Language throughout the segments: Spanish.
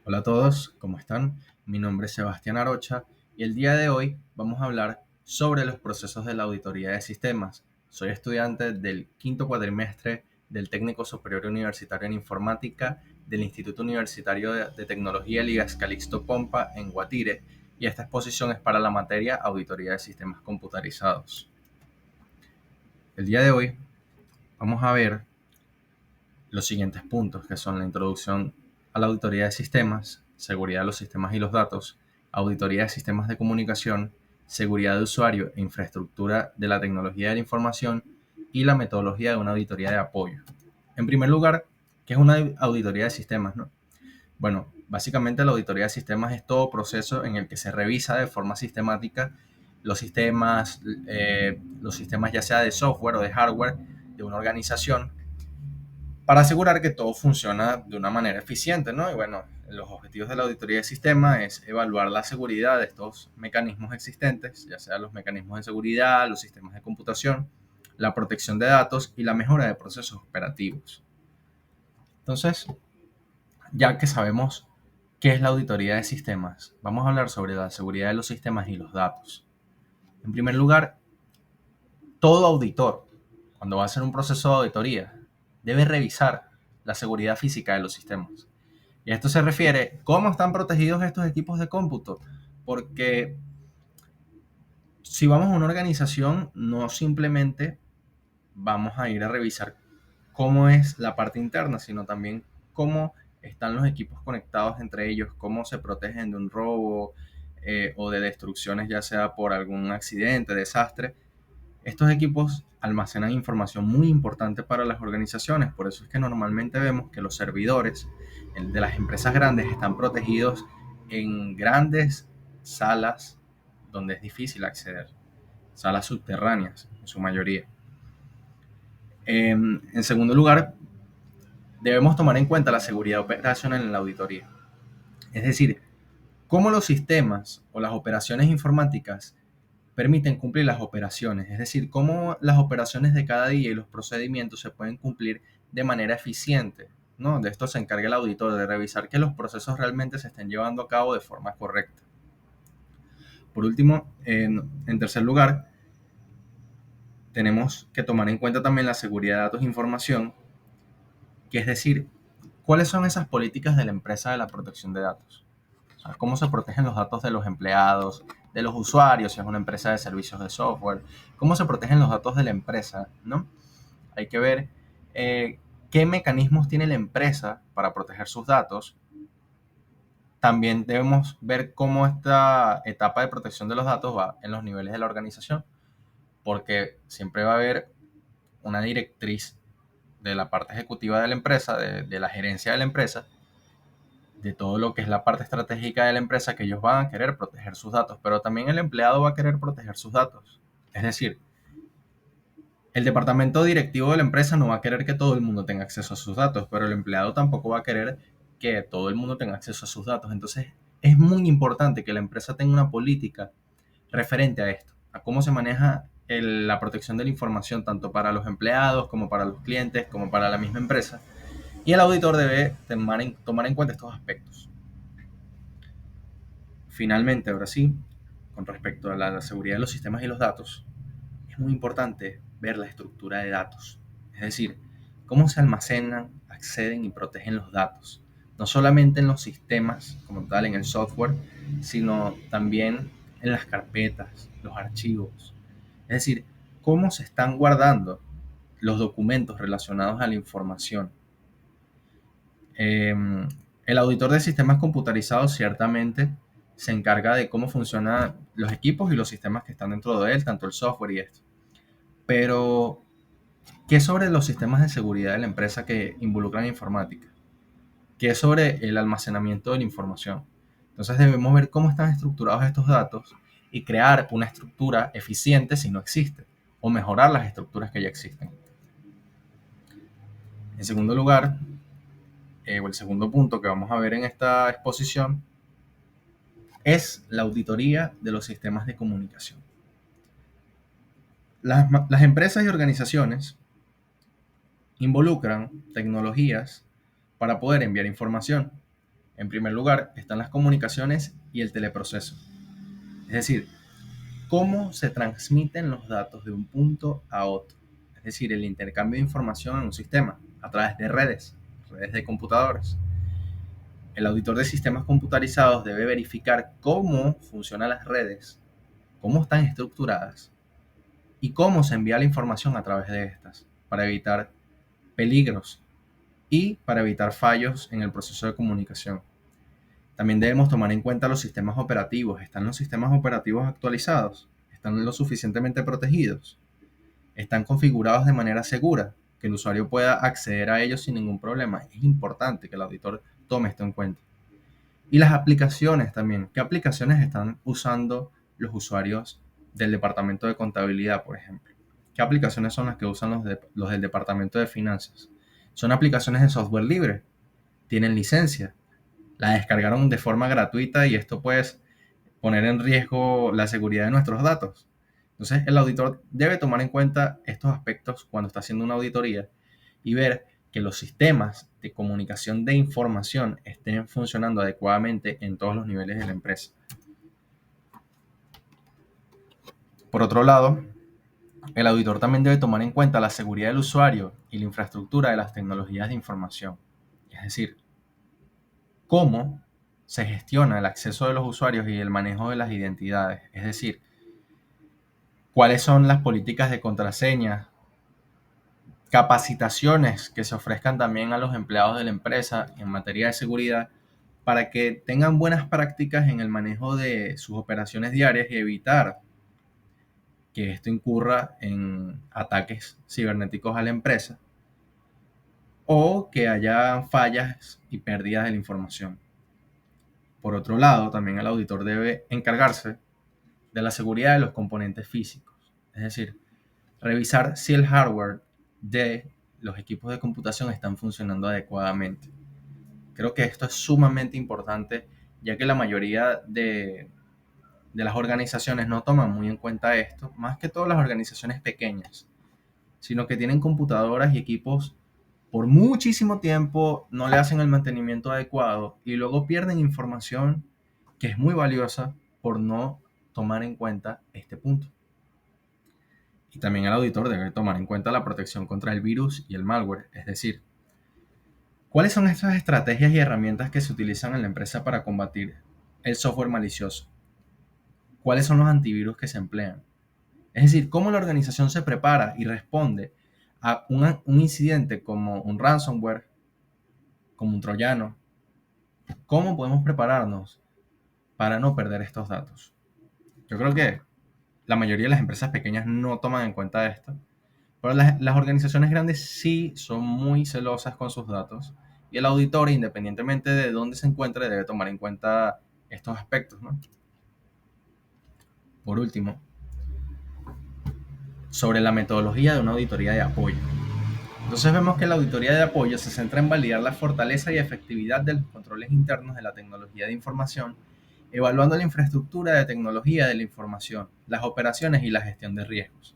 Hola a todos, ¿cómo están? Mi nombre es Sebastián Arocha y el día de hoy vamos a hablar sobre los procesos de la auditoría de sistemas. Soy estudiante del quinto cuatrimestre del Técnico Superior Universitario en Informática del Instituto Universitario de Tecnología Ligas Calixto Pompa en Guatire, y esta exposición es para la materia Auditoría de Sistemas Computarizados. El día de hoy vamos a ver los siguientes puntos, que son la introducción a la auditoría de sistemas, seguridad de los sistemas y los datos, auditoría de sistemas de comunicación, seguridad de usuario e infraestructura de la tecnología de la información y la metodología de una auditoría de apoyo. En primer lugar, ¿qué es una auditoría de sistemas, no? Bueno, básicamente la auditoría de sistemas es todo proceso en el que se revisa de forma sistemática los sistemas ya sea de software o de hardware de una organización, para asegurar que todo funciona de una manera eficiente, ¿no? Y bueno, los objetivos de la auditoría de sistema es evaluar la seguridad de estos mecanismos existentes, ya sea los mecanismos de seguridad, los sistemas de computación, la protección de datos y la mejora de procesos operativos. Entonces, ya que sabemos qué es la auditoría de sistemas, vamos a hablar sobre la seguridad de los sistemas y los datos. En primer lugar, todo auditor, cuando va a hacer un proceso de auditoría, debe revisar la seguridad física de los sistemas. Y a esto se refiere cómo están protegidos estos equipos de cómputo, porque si vamos a una organización, no simplemente vamos a ir a revisar cómo es la parte interna, sino también cómo están los equipos conectados entre ellos, cómo se protegen de un robo o de destrucciones, ya sea por algún accidente, desastre. Estos equipos almacenan información muy importante para las organizaciones, por eso es que normalmente vemos que los servidores de las empresas grandes están protegidos en grandes salas donde es difícil acceder, salas subterráneas en su mayoría. En segundo lugar, debemos tomar en cuenta la seguridad operacional en la auditoría, es decir, cómo los sistemas o las operaciones informáticas permiten cumplir las operaciones, es decir, cómo las operaciones de cada día y los procedimientos se pueden cumplir de manera eficiente, ¿no? De esto se encarga el auditor, de revisar que los procesos realmente se estén llevando a cabo de forma correcta. Por último, en tercer lugar, tenemos que tomar en cuenta también la seguridad de datos e información, que es decir, cuáles son esas políticas de la empresa de la protección de datos. O sea, cómo se protegen los datos de los empleados, de los usuarios, si es una empresa de servicios de software, cómo se protegen los datos de la empresa, ¿no? Hay que ver qué mecanismos tiene la empresa para proteger sus datos. También debemos ver cómo esta etapa de protección de los datos va en los niveles de la organización, porque siempre va a haber una directriz de la parte ejecutiva de la empresa, de la gerencia de la empresa, de todo lo que es la parte estratégica de la empresa, que ellos van a querer proteger sus datos, pero también el empleado va a querer proteger sus datos. Es decir, el departamento directivo de la empresa no va a querer que todo el mundo tenga acceso a sus datos, pero el empleado tampoco va a querer que todo el mundo tenga acceso a sus datos. Entonces, es muy importante que la empresa tenga una política referente a esto, a cómo se maneja la protección de la información, tanto para los empleados como para los clientes, como para la misma empresa. Y el auditor debe tomar en cuenta estos aspectos. Finalmente, ahora sí, con respecto a la seguridad de los sistemas y los datos, es muy importante ver la estructura de datos, es decir, cómo se almacenan, acceden y protegen los datos, no solamente en los sistemas como tal, en el software, sino también en las carpetas, los archivos, es decir, cómo se están guardando los documentos relacionados a la información. Eh, el auditor de sistemas computarizados ciertamente se encarga de cómo funcionan los equipos y los sistemas que están dentro de él, tanto el software y esto. Pero, ¿qué sobre los sistemas de seguridad de la empresa que involucran informática? ¿Qué sobre el almacenamiento de la información? Entonces debemos ver cómo están estructurados estos datos y crear una estructura eficiente si no existe, o mejorar las estructuras que ya existen. En segundo lugar, o el segundo punto que vamos a ver en esta exposición, es la auditoría de los sistemas de comunicación. Las empresas y organizaciones involucran tecnologías para poder enviar información. En primer lugar, están las comunicaciones y el teleproceso. Es decir, cómo se transmiten los datos de un punto a otro. Es decir, el intercambio de información en un sistema a través de redes de computadores. El auditor de sistemas computarizados debe verificar cómo funcionan las redes, cómo están estructuradas y cómo se envía la información a través de estas para evitar peligros y para evitar fallos en el proceso de comunicación. También debemos tomar en cuenta los sistemas operativos. ¿Están los sistemas operativos actualizados? ¿Están lo suficientemente protegidos? ¿Están configurados de manera segura? Que el usuario pueda acceder a ellos sin ningún problema. Es importante que el auditor tome esto en cuenta. Y las aplicaciones también. ¿Qué aplicaciones están usando los usuarios del departamento de contabilidad, por ejemplo? ¿Qué aplicaciones son las que usan los del departamento de finanzas? Son aplicaciones de software libre. Tienen licencia. La descargaron de forma gratuita y esto puede poner en riesgo la seguridad de nuestros datos. Entonces, el auditor debe tomar en cuenta estos aspectos cuando está haciendo una auditoría y ver que los sistemas de comunicación de información estén funcionando adecuadamente en todos los niveles de la empresa. Por otro lado, el auditor también debe tomar en cuenta la seguridad del usuario y la infraestructura de las tecnologías de información. Es decir, cómo se gestiona el acceso de los usuarios y el manejo de las identidades. Es decir, cuáles son las políticas de contraseña, capacitaciones que se ofrezcan también a los empleados de la empresa en materia de seguridad para que tengan buenas prácticas en el manejo de sus operaciones diarias y evitar que esto incurra en ataques cibernéticos a la empresa o que haya fallas y pérdidas de la información. Por otro lado, también el auditor debe encargarse de la seguridad de los componentes físicos, es decir, revisar si el hardware de los equipos de computación están funcionando adecuadamente. Creo que esto es sumamente importante, ya que la mayoría de las organizaciones no toman muy en cuenta esto, más que todas las organizaciones pequeñas, sino que tienen computadoras y equipos por muchísimo tiempo, no le hacen el mantenimiento adecuado y luego pierden información que es muy valiosa por no tomar en cuenta este punto. Y también el auditor debe tomar en cuenta la protección contra el virus y el malware, es decir, ¿cuáles son estas estrategias y herramientas que se utilizan en la empresa para combatir el software malicioso? ¿Cuáles son los antivirus que se emplean? Es decir, cómo la organización se prepara y responde a un incidente como un ransomware, como un troyano. ¿Cómo podemos prepararnos para no perder estos datos? Yo creo que la mayoría de las empresas pequeñas no toman en cuenta esto, pero las organizaciones grandes sí son muy celosas con sus datos y el auditor, independientemente de dónde se encuentre, debe tomar en cuenta estos aspectos, ¿no? Por último, sobre la metodología de una auditoría de apoyo. Entonces vemos que la auditoría de apoyo se centra en validar la fortaleza y efectividad de los controles internos de la tecnología de información, evaluando la infraestructura de tecnología de la información, las operaciones y la gestión de riesgos.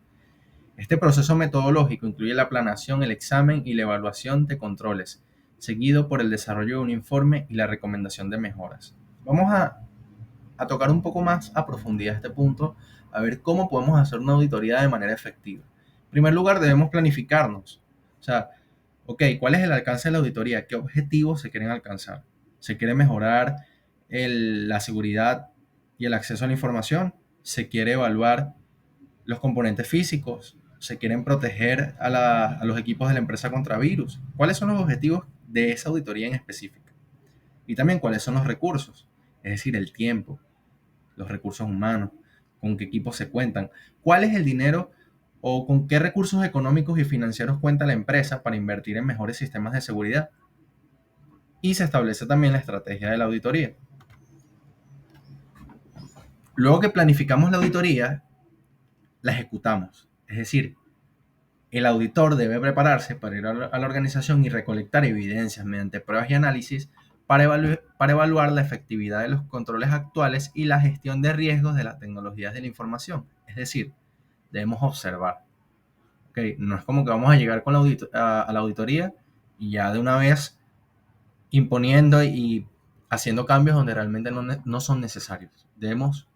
Este proceso metodológico incluye la planeación, el examen y la evaluación de controles, seguido por el desarrollo de un informe y la recomendación de mejoras. Vamos a tocar un poco más a profundidad este punto, a ver cómo podemos hacer una auditoría de manera efectiva. En primer lugar, debemos planificarnos. O sea, ok, ¿cuál es el alcance de la auditoría? ¿Qué objetivos se quieren alcanzar? ¿Se quiere mejorar la seguridad y el acceso a la información? ¿Se quiere evaluar los componentes físicos? ¿Se quieren proteger a los equipos de la empresa contra virus? ¿Cuáles son los objetivos de esa auditoría en específico? Y también cuáles son los recursos, es decir, el tiempo, los recursos humanos, con qué equipos se cuentan, cuál es el dinero o con qué recursos económicos y financieros cuenta la empresa para invertir en mejores sistemas de seguridad. Y se establece también la estrategia de la auditoría. Luego que planificamos la auditoría, la ejecutamos. Es decir, el auditor debe prepararse para ir a la organización y recolectar evidencias mediante pruebas y análisis para evaluar la efectividad de los controles actuales y la gestión de riesgos de las tecnologías de la información. Es decir, debemos observar. ¿Okay? No es como que vamos a llegar con a la auditoría y ya de una vez imponiendo y haciendo cambios donde realmente no son necesarios. Debemos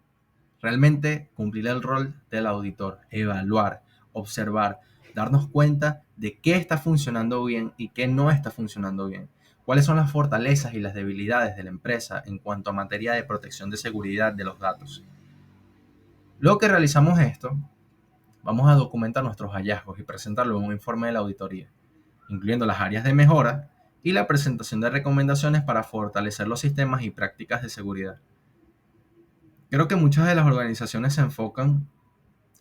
realmente cumplir el rol del auditor, evaluar, observar, darnos cuenta de qué está funcionando bien y qué no está funcionando bien. Cuáles son las fortalezas y las debilidades de la empresa en cuanto a materia de protección de seguridad de los datos. Luego que realizamos esto, vamos a documentar nuestros hallazgos y presentarlo en un informe de la auditoría, incluyendo las áreas de mejora y la presentación de recomendaciones para fortalecer los sistemas y prácticas de seguridad. Creo que muchas de las organizaciones se enfocan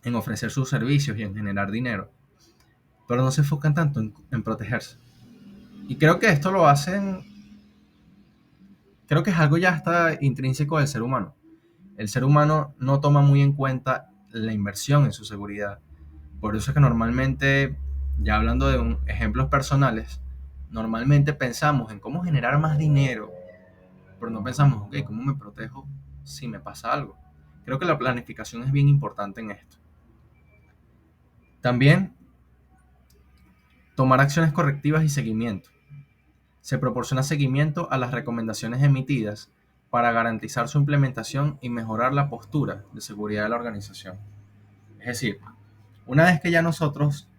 en ofrecer sus servicios y en generar dinero, pero no se enfocan tanto en protegerse. Y creo que esto lo hacen, creo que es algo ya está intrínseco del ser humano. El ser humano no toma muy en cuenta la inversión en su seguridad. Por eso es que normalmente, ya hablando de ejemplos personales, normalmente pensamos en cómo generar más dinero, pero no pensamos, ok, ¿cómo me protejo si me pasa algo? Creo que la planificación es bien importante en esto. También tomar acciones correctivas y seguimiento. Se proporciona seguimiento a las recomendaciones emitidas para garantizar su implementación y mejorar la postura de seguridad de la organización. Es decir, una vez que ya nosotros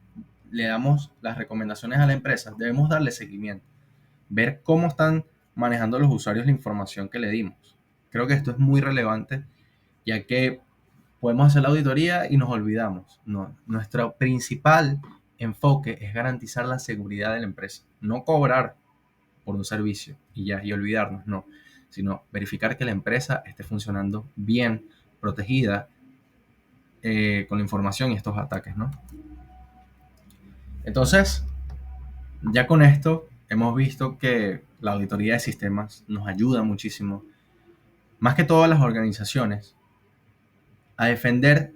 le damos las recomendaciones a la empresa, debemos darle seguimiento, ver cómo están manejando los usuarios la información que le dimos. Creo que esto es muy relevante, ya que podemos hacer la auditoría y nos olvidamos. No, nuestro principal enfoque es garantizar la seguridad de la empresa, no cobrar por un servicio y ya, y olvidarnos, no, sino verificar que la empresa esté funcionando bien, protegida con la información y estos ataques, ¿no? Entonces, ya con esto hemos visto que la auditoría de sistemas nos ayuda muchísimo, más que todas las organizaciones, a defender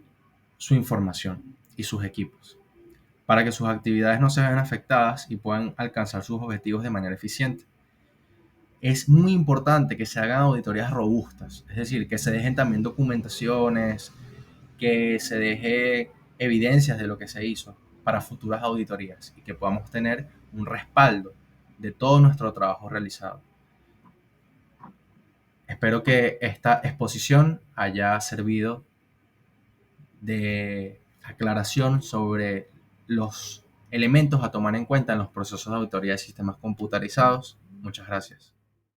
su información y sus equipos, para que sus actividades no se vean afectadas y puedan alcanzar sus objetivos de manera eficiente. Es muy importante que se hagan auditorías robustas, es decir, que se dejen también documentaciones, que se deje evidencias de lo que se hizo para futuras auditorías y que podamos tener un respaldo de todo nuestro trabajo realizado. Espero que esta exposición haya servido de aclaración sobre los elementos a tomar en cuenta en los procesos de auditoría de sistemas computarizados. Muchas gracias.